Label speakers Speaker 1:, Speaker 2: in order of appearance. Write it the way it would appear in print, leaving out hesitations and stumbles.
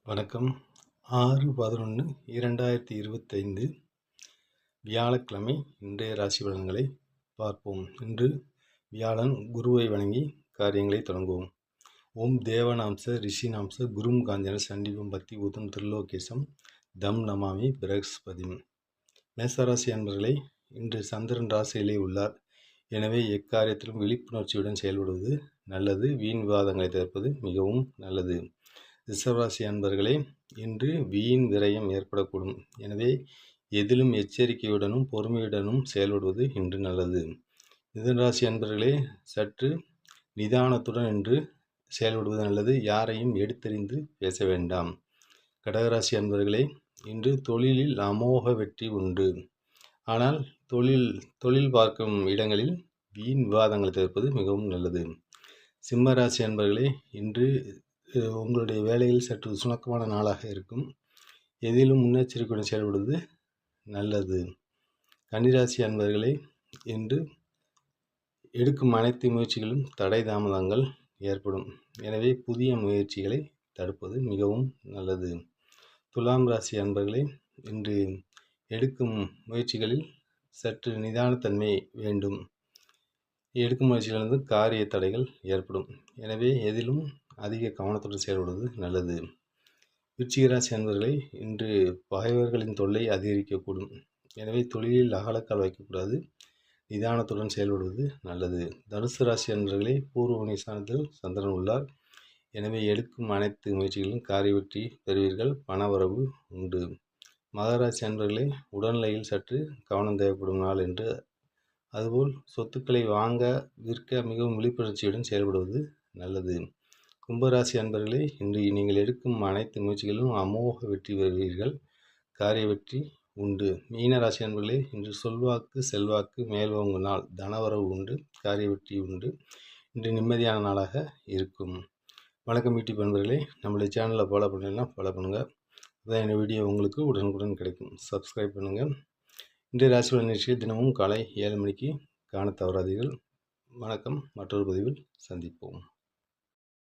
Speaker 1: வணக்கம். 6/11/2025 வியாழக்கிழமை இன்றைய ராசி பலன்களை பார்ப்போம். இன்று வியாழன் குருவை வணங்கி காரியங்களை தொடங்குவோம். ஓம் தேவநாம்ச ரிஷிநாம்ச குரும் காஞ்சன சண்டிபம் பக்தி ஊதம் திருலோகேசம் தம் நமாமி பிரகஸ்பதிம். மேசராசி அன்பர்களே, இன்று சந்திரன் ராசியிலே உள்ளார். எனவே எக்காரியத்திலும் விழிப்புணர்ச்சியுடன் செயல்படுவது நல்லது. வீண் விவாதங்களை தவிர்ப்பது மிகவும் நல்லது. ரிஷபராசி அன்பர்களே, இன்று வீண் விரயம் ஏற்படக்கூடும். எனவே எதிலும் எச்சரிக்கையுடனும் பொறுமையுடனும் செயல்படுவது இன்று நல்லது. மிதுனராசி அன்பர்களே, சற்று நிதானத்துடன் இன்று செயல்படுவது நல்லது. யாரையும் எடுத்தறிந்து பேச வேண்டாம். கடகராசி அன்பர்களே, இன்று தொழிலில் அமோக வெற்றி உண்டு. ஆனால் தொழில் பார்க்கும் இடங்களில் வீண் விவாதங்களை தவிர்ப்பது மிகவும் நல்லது. சிம்மராசி அன்பர்களே, இன்று உங்களுடைய வேலையில் சற்று சுணக்கமான நாளாக இருக்கும். எதிலும் முன்னெச்சரிக்கையுடன் செயல்படுவது நல்லது. கன்னிராசி அன்பர்களே, இன்று எடுக்கும் அனைத்து முயற்சிகளும் தடை தாமதங்கள் ஏற்படும். எனவே புதிய முயற்சிகளை தடுப்பது மிகவும் நல்லது. துலாம் ராசி அன்பர்களே, இன்று எடுக்கும் முயற்சிகளில் சற்று நிதானத்தன்மை வேண்டும். எடுக்கும் முயற்சிகளிலிருந்து காரிய தடைகள் ஏற்படும். எனவே எதிலும் அதிக கவனத்துடன் செயல்படுவது நல்லது. விருச்சிக ராசி அன்பர்களே, இன்று பகைவர்களின் தொல்லை அதிகரிக்கக்கூடும். எனவே தொழிலில் அகலக்கால் வைக்கக்கூடாது. நிதானத்துடன் செயல்படுவது நல்லது. தனுசு ராசி அன்பர்களே, பூர்வ நிசானத்தில் சந்திரன் உள்ளார். எனவே எடுக்கும் அனைத்து முயற்சிகளிலும் காரிய வெற்றி பெறுவீர்கள். பணவரவு உண்டு. மகராசி அன்பர்களே, உடல்நிலையில் சற்று கவனம் தேவைப்படும் நாள் என்று. அதுபோல் சொத்துக்களை வாங்க விற்க மிகவும் விழிப்புணர்ச்சியுடன் செயல்படுவது நல்லது. கும்பராசி அன்பர்களே, இன்று நீங்கள் எடுக்கும் அனைத்து முயற்சிகளிலும் அமோக வெற்றி பெறுவீர்கள். காரிய வெற்றி உண்டு. மீனராசி அன்பர்களே, இன்று சொல்வாக்கு செல்வாக்கு மேல்வோங்கும் நாள். தனவரவு உண்டு. காரிய வெற்றி உண்டு. இன்று நிம்மதியான நாளாக இருக்கும். வணக்கம் யூடியூப் அன்பர்களே, நம்மளுடைய சேனலில் ஃபாலோ பண்ணலைன்னா ஃபாலோ பண்ணுங்கள். அதான் இந்த வீடியோ உங்களுக்கு உடனுக்குடன் கிடைக்கும். சப்ஸ்கிரைப் பண்ணுங்கள். இன்றைய ராசி பலன் நிகழ்ச்சியை தினமும் காலை 7 மணிக்கு காண தவறாதீர்கள். வணக்கம். மற்றொரு பதிவில் சந்திப்போம்.